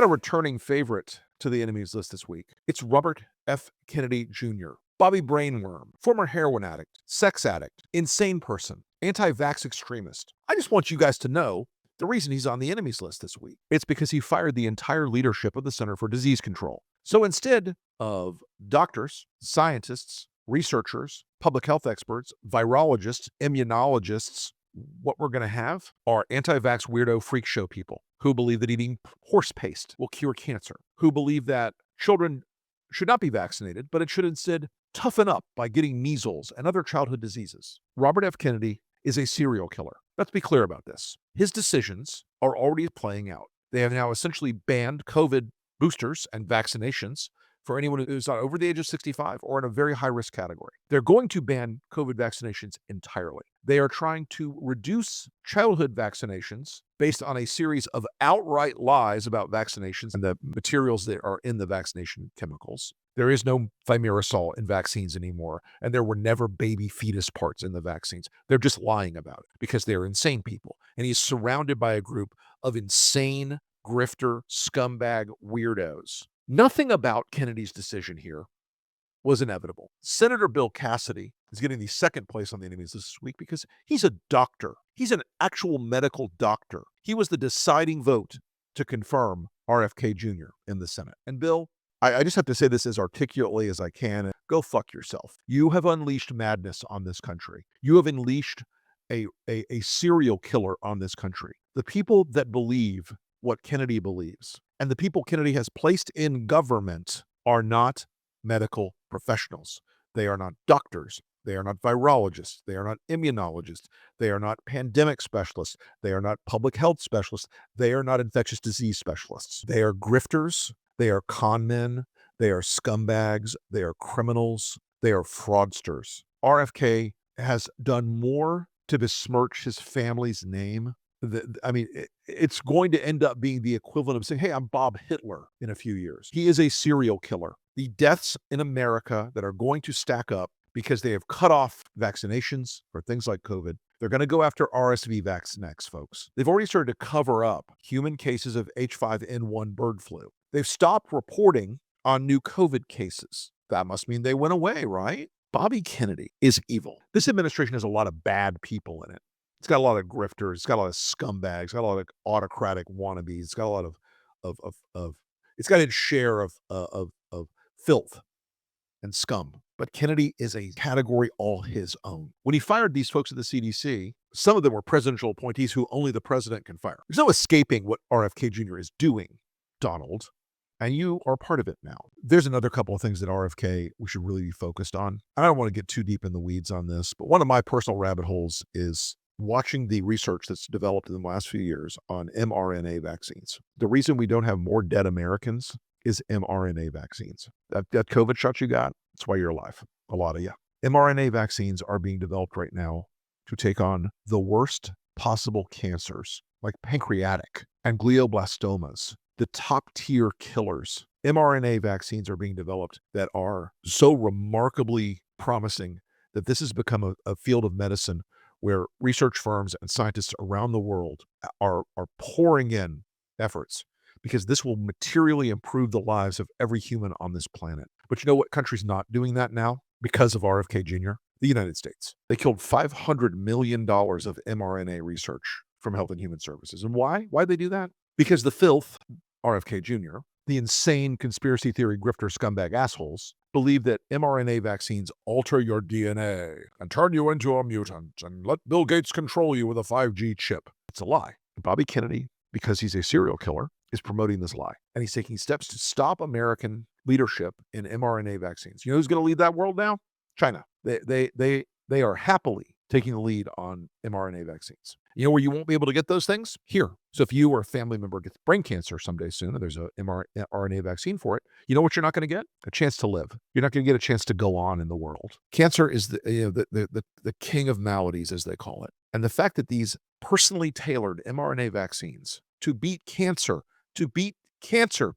returning favorite to the enemies list this week. It's Robert F. Kennedy Jr., Bobby Brainworm, former heroin addict, sex addict, insane person, anti-vax extremist. I just want you guys to know the reason he's on the enemies list this week. It's because he fired the entire leadership of the Center for Disease Control. So instead of doctors, scientists, researchers, public health experts, virologists, immunologists, what we're going to have are anti-vax weirdo freak show people who believe that eating horse paste will cure cancer, who believe that children should not be vaccinated, but it should instead toughen up by getting measles and other childhood diseases. Robert F. Kennedy is a serial killer. Let's be clear about this. His decisions are already playing out. They have now essentially banned COVID boosters and vaccinations for anyone who's not over the age of 65 or in a very high-risk category. They're going to ban COVID vaccinations entirely. They are trying to reduce childhood vaccinations based on a series of outright lies about vaccinations and the materials that are in the vaccination chemicals. There is no thimerosal in vaccines anymore, and there were never baby fetus parts in the vaccines. They're just lying about it because they're insane people. And he's surrounded by a group of insane, grifter, scumbag weirdos. Nothing about Kennedy's decision here was inevitable. Senator Bill Cassidy is getting the second place on the enemies this week because he's a doctor. He's an actual medical doctor. He was the deciding vote to confirm RFK Jr. in the Senate. And Bill, I just have to say this as articulately as I can. Go fuck yourself. You have unleashed madness on this country. You have unleashed a serial killer on this country. The people that believe what Kennedy believes and the people Kennedy has placed in government are not medical professionals. They are not doctors. They are not virologists. They are not immunologists. They are not pandemic specialists. They are not public health specialists. They are not infectious disease specialists. They are grifters. They are con men. They are scumbags. They are criminals. They are fraudsters. RFK has done more to besmirch his family's name. It's going to end up being the equivalent of saying, hey, I'm Bob Hitler in a few years. He is a serial killer. The deaths in America that are going to stack up because they have cut off vaccinations for things like COVID, they're going to go after RSV vax next, folks. They've already started to cover up human cases of H5N1 bird flu. They've stopped reporting on new COVID cases. That must mean they went away, right? Bobby Kennedy is evil. This administration has a lot of bad people in it. It's got a lot of grifters. It's got a lot of scumbags. It's got a lot of autocratic wannabes. It's got a lot of it's got its share of filth and scum. But Kennedy is a category all his own. When he fired these folks at the CDC, some of them were presidential appointees who only the president can fire. There's no escaping what RFK Jr. is doing, Donald, and you are part of it now. There's another couple of things that RFK we should really be focused on. I don't want to get too deep in the weeds on this, but one of my personal rabbit holes is watching the research that's developed in the last few years on mRNA vaccines. The reason we don't have more dead Americans is mRNA vaccines. That COVID shot you got, that's why you're alive, a lot of you. mRNA vaccines are being developed right now to take on the worst possible cancers, like pancreatic and glioblastomas, the top tier killers. mRNA vaccines are being developed that are so remarkably promising that this has become a field of medicine where research firms and scientists around the world are pouring in efforts because this will materially improve the lives of every human on this planet. But you know what country's not doing that now because of RFK Jr.? The United States. They killed $500 million of mRNA research from Health and Human Services. And why? Why'd they do that? Because the filth, RFK Jr., the insane conspiracy theory grifter scumbag assholes, believe that mRNA vaccines alter your DNA and turn you into a mutant and let Bill Gates control you with a 5G chip. It's a lie. Bobby Kennedy, because he's a serial killer, is promoting this lie. And he's taking steps to stop American leadership in mRNA vaccines. You know who's going to lead that world now? China. They are happily taking the lead on mRNA vaccines. You know where you won't be able to get those things? Here. So if you or a family member gets brain cancer someday soon, and there's a mRNA vaccine for it, you know what you're not going to get? A chance to live. You're not going to get a chance to go on in the world. Cancer is the king of maladies, as they call it. And the fact that these personally tailored mRNA vaccines to beat cancer,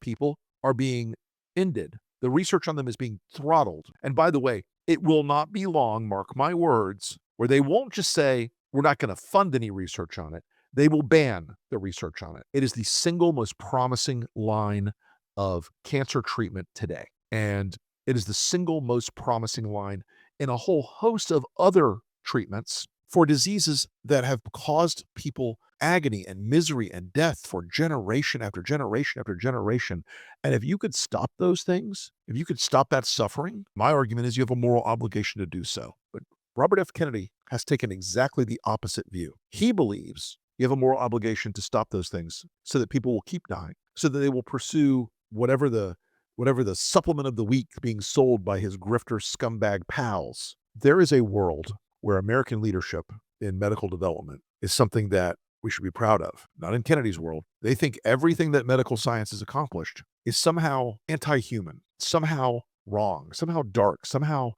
people, are being ended. The research on them is being throttled. And by the way, it will not be long, mark my words, where they won't just say, we're not going to fund any research on it. They will ban the research on it. It is the single most promising line of cancer treatment today. And it is the single most promising line in a whole host of other treatments for diseases that have caused people agony and misery and death for generation after generation after generation. And if you could stop those things, if you could stop that suffering, my argument is you have a moral obligation to do so. But Robert F. Kennedy has taken exactly the opposite view. He believes you have a moral obligation to stop those things so that people will keep dying, so that they will pursue whatever the supplement of the week being sold by his grifter scumbag pals. There is a world where American leadership in medical development is something that we should be proud of. Not in Kennedy's world. They think everything that medical science has accomplished is somehow anti-human, somehow wrong, somehow dark, somehow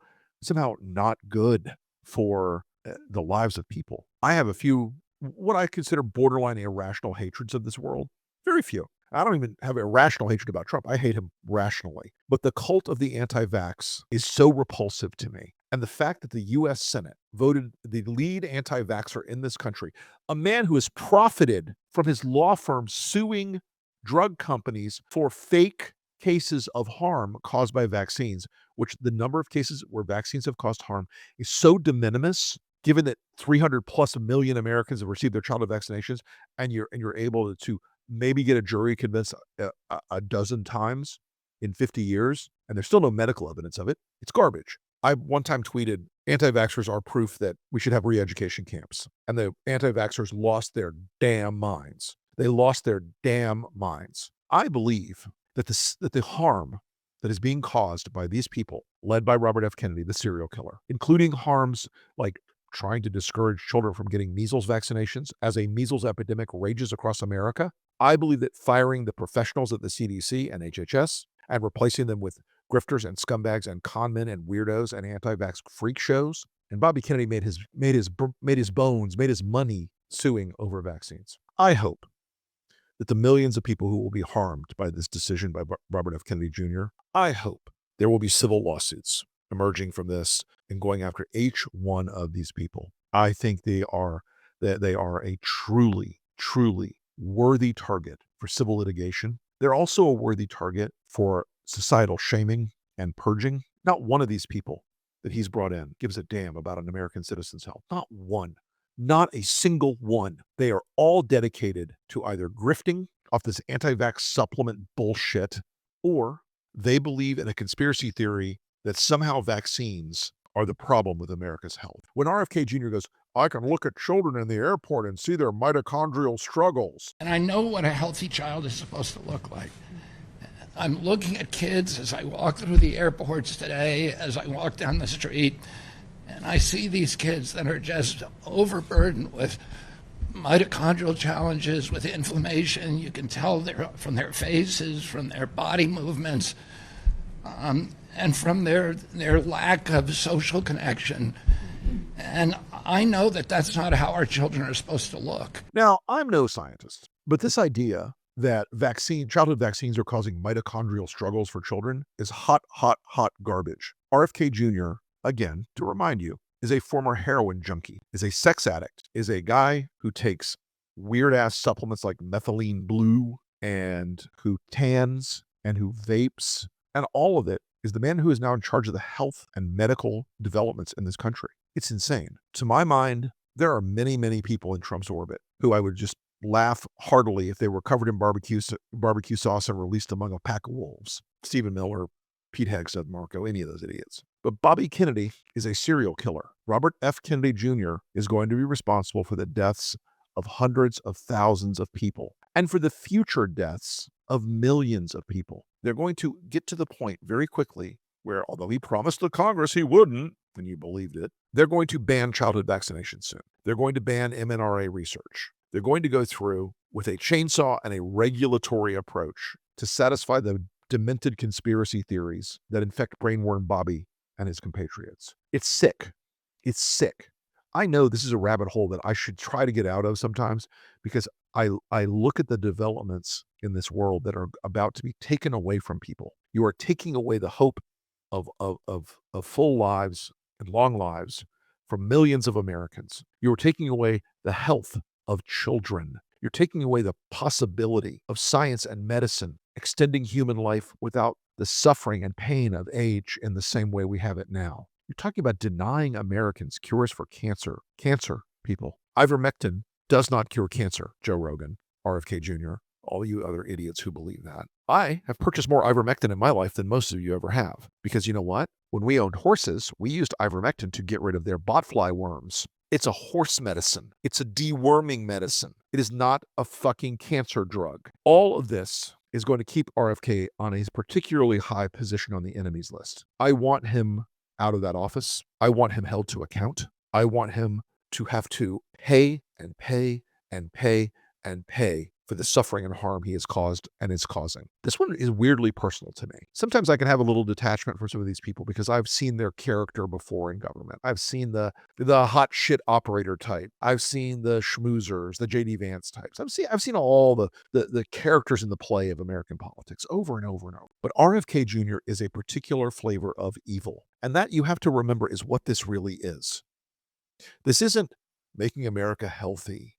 not good for the lives of people. I have a few, what I consider borderline irrational hatreds of this world. Very few. I don't even have irrational hatred about Trump. I hate him rationally. But the cult of the anti-vax is so repulsive to me. And the fact that the U.S. Senate voted the lead anti-vaxxer in this country, a man who has profited from his law firm suing drug companies for fake cases of harm caused by vaccines, which the number of cases where vaccines have caused harm is so de minimis, given that 300 plus million Americans have received their childhood vaccinations, and you're able to maybe get a jury convinced a dozen times in 50 years, and there's still no medical evidence of it. It's garbage. I one time tweeted, anti-vaxxers are proof that we should have re-education camps. And the anti-vaxxers lost their damn minds. They lost their damn minds. I believe that the harm that is being caused by these people, led by Robert F. Kennedy, the serial killer, including harms like trying to discourage children from getting measles vaccinations as a measles epidemic rages across America. I believe that firing the professionals at the CDC and HHS and replacing them with grifters and scumbags and conmen and weirdos and anti-vax freak shows. And Bobby Kennedy made his money suing over vaccines. I hope that the millions of people who will be harmed by this decision by Robert F. Kennedy Jr., I hope there will be civil lawsuits emerging from this and going after each one of these people. I think they are a truly, truly worthy target for civil litigation. They're also a worthy target for societal shaming and purging. Not one of these people that he's brought in gives a damn about an American citizen's health. Not one. Not a single one. They are all dedicated to either grifting off this anti-vax supplement bullshit, or they believe in a conspiracy theory that somehow vaccines are the problem with America's health. When RFK Jr. goes, I can look at children in the airport and see their mitochondrial struggles. And I know what a healthy child is supposed to look like. I'm looking at kids as I walk through the airports today, as I walk down the street, and I see these kids that are just overburdened with mitochondrial challenges, with inflammation. You can tell from their faces, from their body movements, and from their lack of social connection. And I know that that's not how our children are supposed to look. Now, I'm no scientist, but this idea that childhood vaccines are causing mitochondrial struggles for children is hot garbage. RFK Jr., again, to remind you, is a former heroin junkie, is a sex addict, is a guy who takes weird-ass supplements like methylene blue and who tans and who vapes, and all of it is the man who is now in charge of the health and medical developments in this country. It's insane. To my mind, there are many, many people in Trump's orbit who I would just laugh heartily if they were covered in barbecue sauce and released among a pack of wolves. Stephen Miller, Pete Hegseth, Marco, any of those idiots. But Bobby Kennedy is a serial killer. Robert F. Kennedy Jr. is going to be responsible for the deaths of hundreds of thousands of people and for the future deaths of millions of people. They're going to get to the point very quickly where, although he promised the Congress he wouldn't, and you believed it, they're going to ban childhood vaccinations soon. They're going to ban mRNA research. They're going to go through with a chainsaw and a regulatory approach to satisfy the demented conspiracy theories that infect brainworm Bobby and his compatriots. It's sick. It's sick. I know this is a rabbit hole that I should try to get out of sometimes because I look at the developments in this world that are about to be taken away from people. You are taking away the hope of full lives and long lives from millions of Americans. You are taking away the health of children. You're taking away the possibility of science and medicine extending human life without the suffering and pain of age in the same way we have it now. You're talking about denying Americans cures for cancer. Cancer, people. Ivermectin does not cure cancer, Joe Rogan, RFK Jr., all you other idiots who believe that. I have purchased more ivermectin in my life than most of you ever have. Because you know what? When we owned horses, we used ivermectin to get rid of their botfly worms. It's a horse medicine. It's a deworming medicine. It is not a fucking cancer drug. All of this is going to keep RFK on a particularly high position on the enemies list. I want him out of that office. I want him held to account. I want him to have to pay and pay and pay and pay for the suffering and harm he has caused and is causing. This one is weirdly personal to me. Sometimes I can have a little detachment from some of these people because I've seen their character before in government. I've seen the hot shit operator type. I've seen the schmoozers, the JD Vance types. I've seen all the characters in the play of American politics over and over and over. But RFK Jr. is a particular flavor of evil. And that, you have to remember, is what this really is. This isn't making America healthy.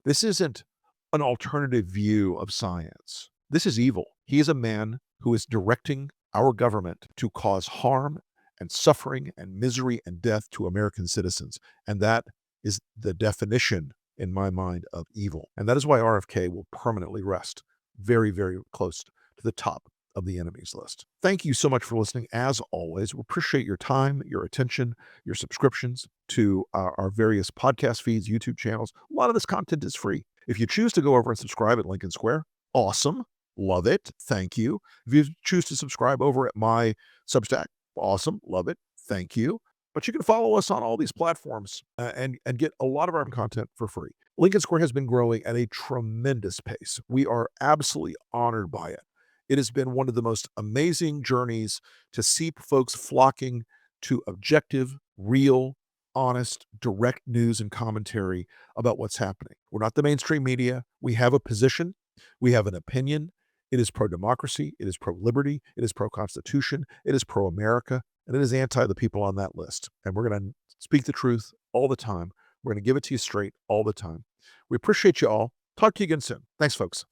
This isn't an alternative view of science. This is evil. He is a man who is directing our government to cause harm and suffering and misery and death to American citizens. And that is the definition, in my mind, of evil. And that is why RFK will permanently rest very, very close to the top of the enemies list. Thank you so much for listening. As always, we appreciate your time, your attention, your subscriptions to our various podcast feeds, YouTube channels. A lot of this content is free. If you choose to go over and subscribe at Lincoln Square, awesome. Love it. Thank you. If you choose to subscribe over at my Substack, awesome. Love it. Thank you. But you can follow us on all these platforms and get a lot of our content for free. Lincoln Square has been growing at a tremendous pace. We are absolutely honored by it. It has been one of the most amazing journeys to see folks flocking to objective, real, honest, direct news and commentary about what's happening. We're not the mainstream media. We have a position. We have an opinion. It is pro-democracy. It is pro-liberty. It is pro-constitution. It is pro-America. And it is anti the people on that list. And we're going to speak the truth all the time. We're going to give it to you straight all the time. We appreciate you all. Talk to you again soon. Thanks, folks.